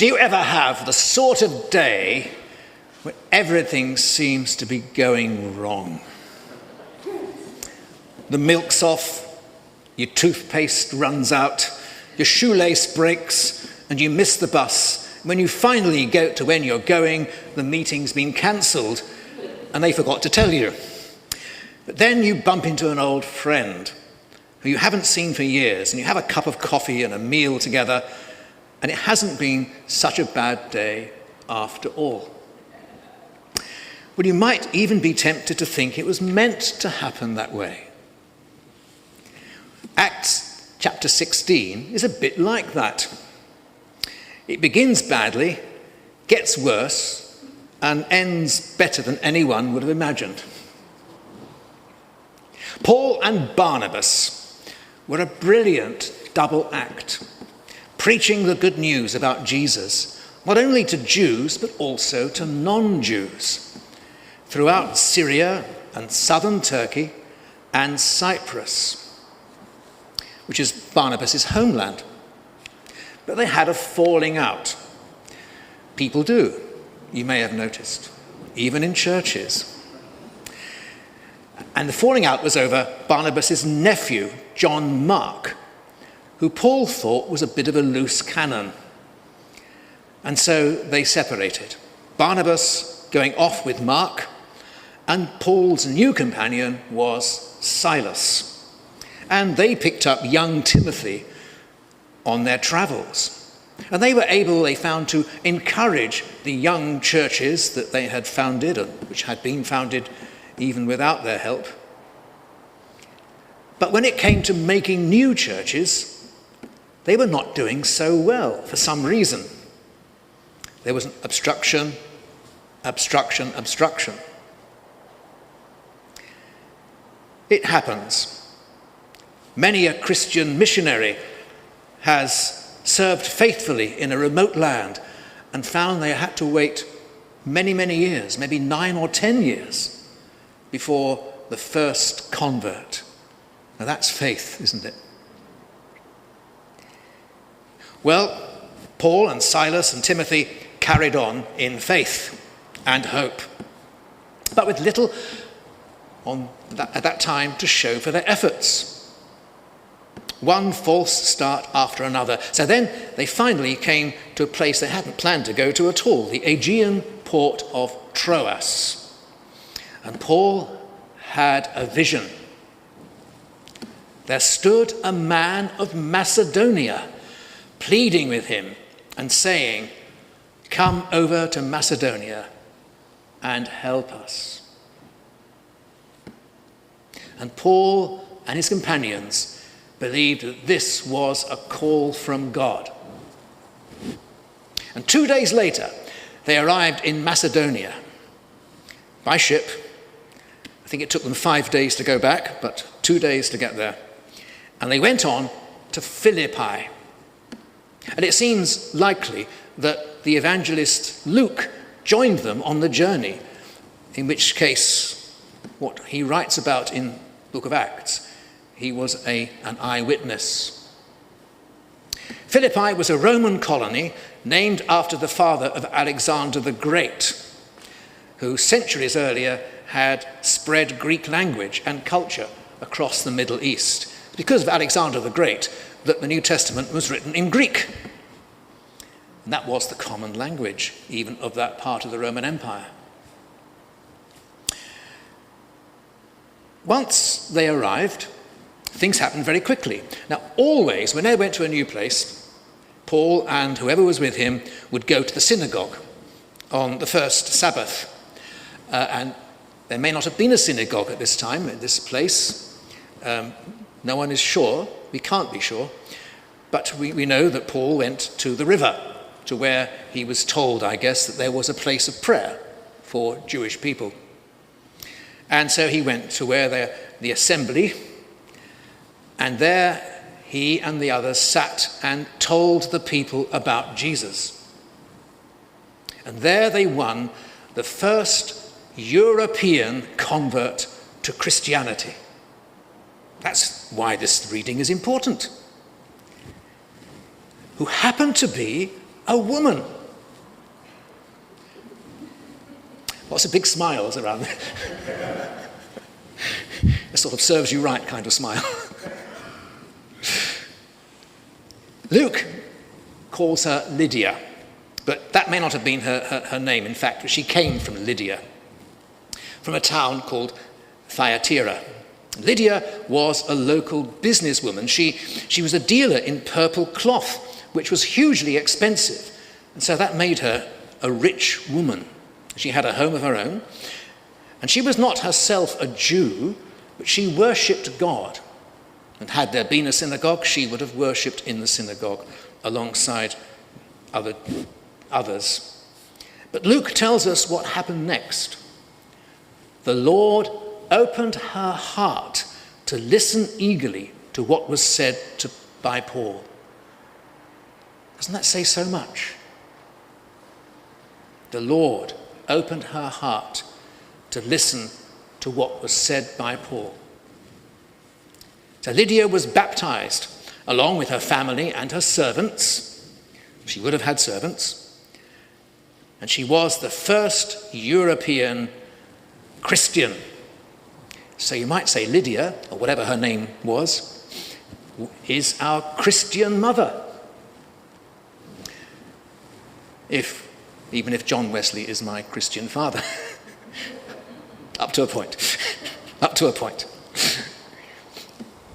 Do you ever have the sort of day when everything seems to be going wrong? The milk's off, your toothpaste runs out, your shoelace breaks, and you miss the bus. When you finally get to when you're going, the meeting's been cancelled, and they forgot to tell you. But then you bump into an old friend who you haven't seen for years, and you have a cup of coffee and a meal together, and it hasn't been such a bad day after all. Well, you might even be tempted to think it was meant to happen that way. Acts chapter 16 is a bit like that. It begins badly, gets worse, and ends better than anyone would have imagined. Paul and Barnabas were a brilliant double act, preaching the good news about Jesus, not only to Jews, but also to non-Jews, throughout Syria and southern Turkey and Cyprus, which is Barnabas' homeland. But they had a falling out. People do, you may have noticed, even in churches. And the falling out was over Barnabas' nephew, John Mark, who Paul thought was a bit of a loose cannon. And so they separated. Barnabas going off with Mark, and Paul's new companion was Silas. And they picked up young Timothy on their travels. And they were able, they found, to encourage the young churches that they had founded, and which had been founded even without their help. But when it came to making new churches, they were not doing so well for some reason. There was an obstruction. It happens. Many a Christian missionary has served faithfully in a remote land and found they had to wait many, many years, maybe 9 or 10 years, before the first convert. Now that's faith, isn't it? Well, Paul and Silas and Timothy carried on in faith and hope, but with little at that time to show for their efforts. One false start after another. So then they finally came to a place they hadn't planned to go to at all, the Aegean port of Troas. And Paul had a vision. There stood a man of Macedonia, pleading with him and saying, "Come over to Macedonia and help us." And Paul and his companions believed that this was a call from God. And 2 days later, they arrived in Macedonia by ship. I think it took them 5 days to go back, but 2 days to get there. And they went on to Philippi. And it seems likely that the evangelist Luke joined them on the journey, in which case, what he writes about in the book of Acts, he was an eyewitness. Philippi was a Roman colony named after the father of Alexander the Great, who centuries earlier had spread Greek language and culture across the Middle East. Because of Alexander the Great, that the New Testament was written in Greek. And that was the common language, even of that part of the Roman Empire. Once they arrived, things happened very quickly. Now, always, when they went to a new place, Paul and whoever was with him would go to the synagogue on the first Sabbath. And there may not have been a synagogue at this time, at this place. No one is sure. We can't be sure. But we know that Paul went to the river, to where he was told, I guess, that there was a place of prayer for Jewish people. And so he went to where the assembly, and there he and the others sat and told the people about Jesus. And there they won the first European convert to Christianity. That's why this reading is important. Who happened to be a woman. Lots of big smiles around there. A sort of serves you right kind of smile. Luke calls her Lydia, but that may not have been her name, in fact. She came from Lydia, from a town called Thyatira. Lydia was a local businesswoman. She was a dealer in purple cloth, which was hugely expensive, and so that made her a rich woman. She had a home of her own, and she was not herself a Jew, but she worshipped God. And had there been a synagogue, she would have worshipped in the synagogue alongside others. But Luke tells us what happened next. The Lord opened her heart to listen eagerly to what was said by Paul. Doesn't that say so much? The Lord opened her heart to listen to what was said by Paul. So Lydia was baptized along with her family and her servants. She would have had servants. And she was the first European Christian. So you might say Lydia, or whatever her name was, is our Christian mother. Even if John Wesley is my Christian father. Up to a point. Up to a point.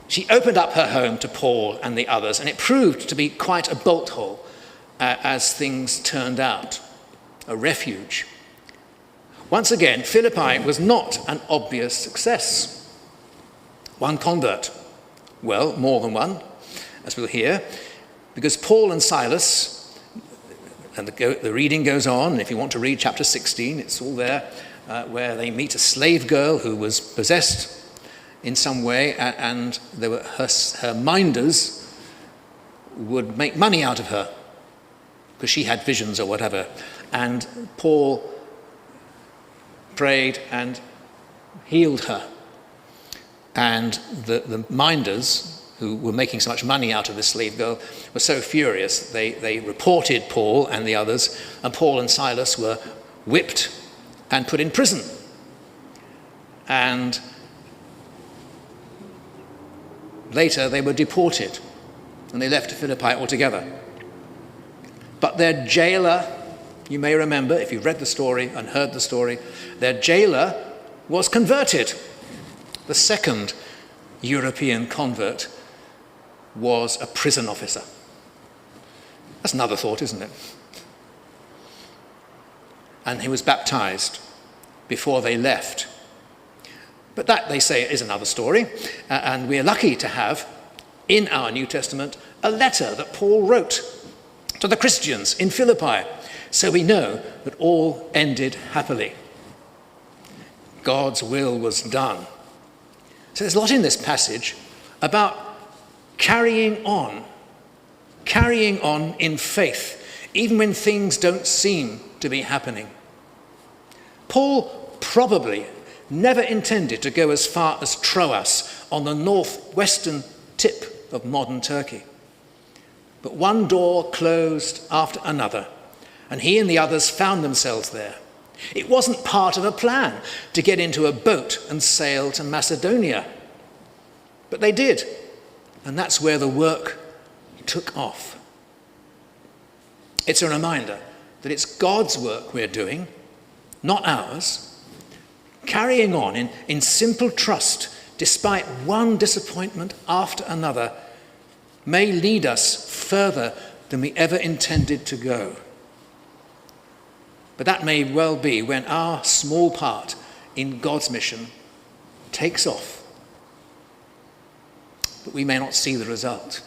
She opened up her home to Paul and the others, and it proved to be quite a bolt hole as things turned out. A refuge. Once again, Philippi was not an obvious success. One convert. Well, more than one, as we'll hear, because Paul and Silas, and the reading goes on, and if you want to read chapter 16, it's all there, where they meet a slave girl who was possessed in some way, and there were her minders would make money out of her because she had visions or whatever. And Paul prayed and healed her. And the minders, who were making so much money out of this slave girl, were so furious. They reported Paul and the others, and Paul and Silas were whipped and put in prison. And later they were deported, and they left Philippi altogether. But their jailer, you may remember, if you've read the story and heard the story, their jailer was converted. The second European convert was a prison officer. That's another thought, isn't it? And he was baptized before they left. But that, they say, is another story. And we're lucky to have, in our New Testament, a letter that Paul wrote to the Christians in Philippi. So we know that all ended happily. God's will was done. So there's a lot in this passage about carrying on in faith, even when things don't seem to be happening. Paul probably never intended to go as far as Troas on the northwestern tip of modern Turkey. But one door closed after another, and he and the others found themselves there. It wasn't part of a plan to get into a boat and sail to Macedonia. But they did, and that's where the work took off. It's a reminder that it's God's work we're doing, not ours, carrying on in simple trust despite one disappointment after another may lead us further than we ever intended to go. But that may well be when our small part in God's mission takes off. But we may not see the result.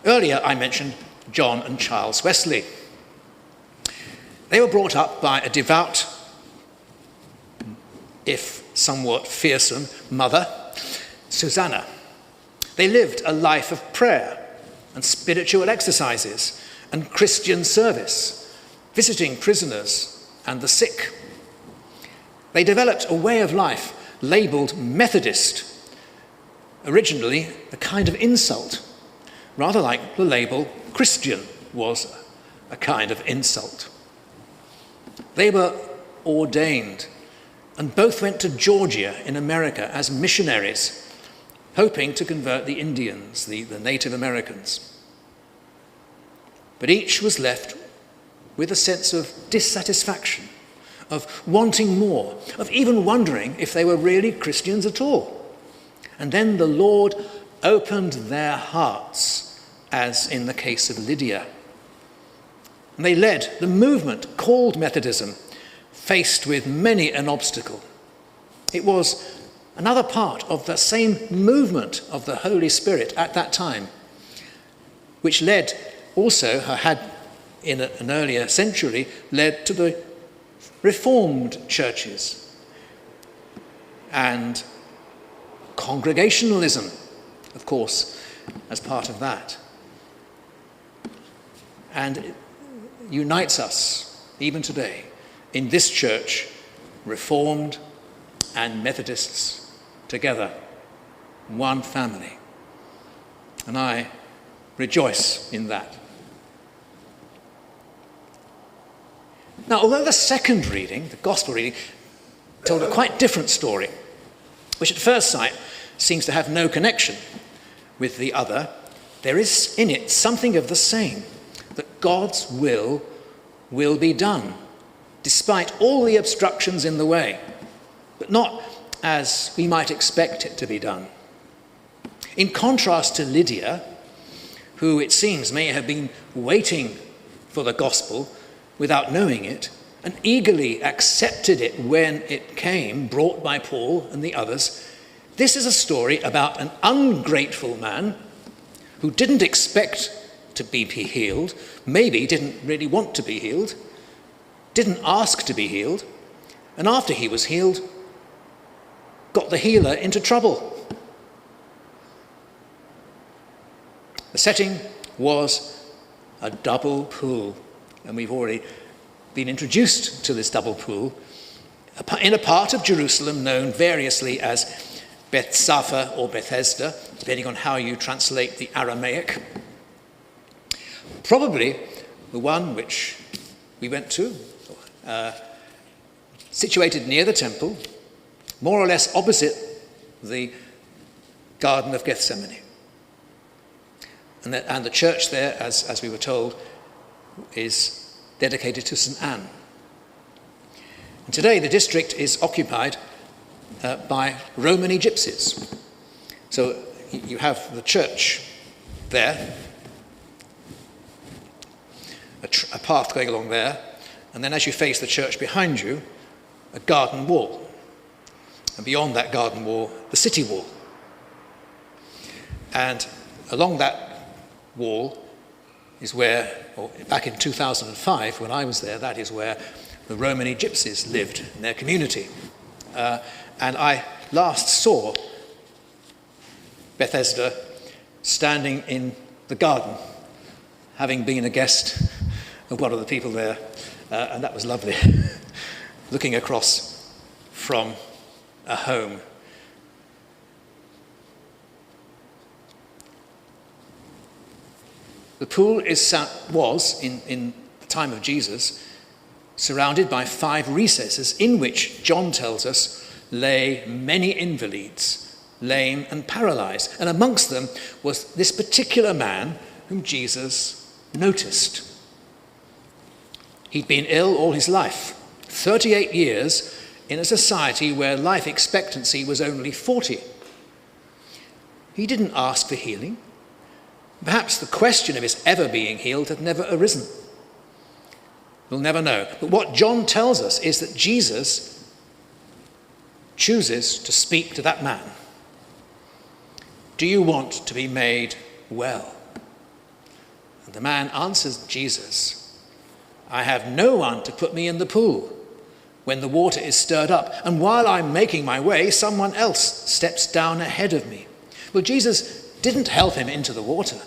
Earlier I mentioned John and Charles Wesley. They were brought up by a devout, if somewhat fearsome, mother, Susanna. They lived a life of prayer and spiritual exercises and Christian service, visiting prisoners and the sick. They developed a way of life labelled Methodist, originally a kind of insult, rather like the label Christian was a kind of insult. They were ordained and both went to Georgia in America as missionaries, hoping to convert the Indians, the Native Americans. But each was left with a sense of dissatisfaction, of wanting more, of even wondering if they were really Christians at all. And then the Lord opened their hearts, as in the case of Lydia. And they led the movement called Methodism, faced with many an obstacle. It was another part of the same movement of the Holy Spirit at that time, which led also, had in an earlier century, led to the Reformed churches and Congregationalism, of course, as part of that. And it unites us, even today, in this church, Reformed and Methodists together, one family. And I rejoice in that. Now, although the second reading, the gospel reading, told a quite different story, which at first sight seems to have no connection with the other, there is in it something of the same, that God's will be done, despite all the obstructions in the way, but not as we might expect it to be done. In contrast to Lydia, who it seems may have been waiting for the gospel without knowing it, and eagerly accepted it when it came, brought by Paul and the others, this is a story about an ungrateful man who didn't expect to be healed, maybe didn't really want to be healed, didn't ask to be healed, and after he was healed, got the healer into trouble. The setting was a double pool, and we've already been introduced to this double pool in a part of Jerusalem known variously as Bethsapha or Bethesda, depending on how you translate the Aramaic. Probably the one which we went to, situated near the temple, more or less opposite the Garden of Gethsemane. And the church there, as we were told, is dedicated to St. Anne. And today the district is occupied by Romany gypsies. So you have the church there, a path going along there, and then as you face the church behind you, a garden wall. And beyond that garden wall, the city wall. And along that wall is where, or back in 2005 when I was there, that is where the Romany gypsies lived in their community. And I last saw Bethesda standing in the garden, having been a guest of one of the people there, and that was lovely, looking across from a home. The pool was, in the time of Jesus, surrounded by 5 recesses in which, John tells us, lay many invalids, lame and paralyzed. And amongst them was this particular man whom Jesus noticed. He'd been ill all his life, 38 years in a society where life expectancy was only 40. He didn't ask for healing. Perhaps the question of his ever being healed had never arisen. We'll never know. But what John tells us is that Jesus chooses to speak to that man. Do you want to be made well? And the man answers Jesus, I have no one to put me in the pool when the water is stirred up, and while I'm making my way, someone else steps down ahead of me. Well, Jesus didn't help him into the water.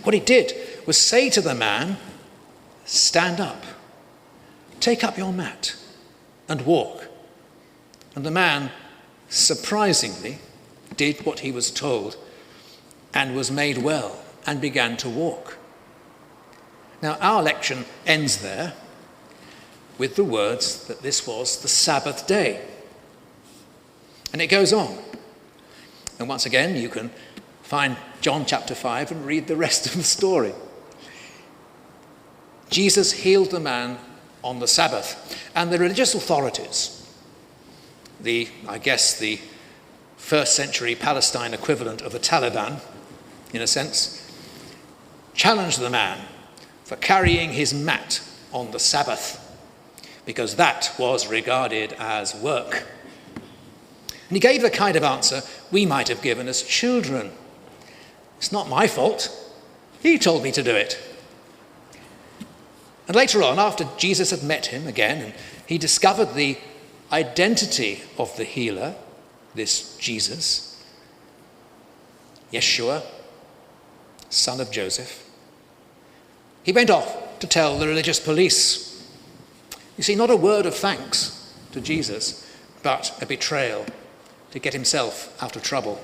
What he did was say to the man, stand up, take up your mat and walk. And the man, surprisingly, did what he was told and was made well and began to walk. Now, our lection ends there with the words that this was the Sabbath day. And it goes on. And once again, you can find John chapter 5 and read the rest of the story. Jesus healed the man on the Sabbath, and the religious authorities, I guess the first century Palestine equivalent of the Taliban, in a sense, challenged the man for carrying his mat on the Sabbath, because that was regarded as work. And he gave the kind of answer we might have given as children. It's not my fault. He told me to do it. And later on, after Jesus had met him again, and he discovered the identity of the healer, this Jesus, Yeshua, son of Joseph, he went off to tell the religious police. You see, not a word of thanks to Jesus, but a betrayal to get himself out of trouble.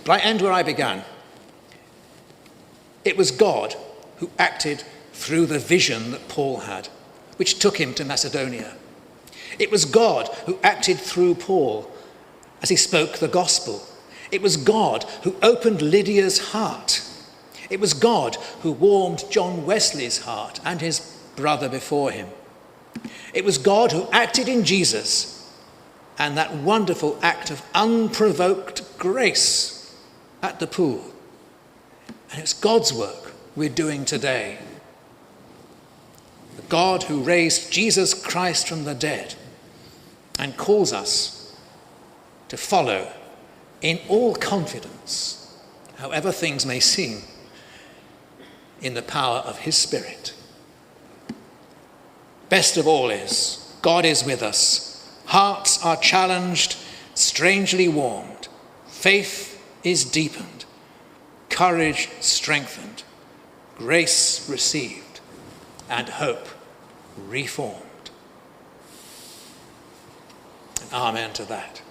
But I end where I began. It was God who acted through the vision that Paul had, which took him to Macedonia. It was God who acted through Paul as he spoke the gospel. It was God who opened Lydia's heart. It was God who warmed John Wesley's heart and his brother before him. It was God who acted in Jesus, and that wonderful act of unprovoked grace at the pool. And it's God's work we're doing today. The God who raised Jesus Christ from the dead and calls us to follow in all confidence, however things may seem, in the power of his Spirit. Best of all is, God is with us. Hearts are challenged, strangely warmed. Faith is deepened. Courage strengthened. Grace received. And hope reformed. And amen to that.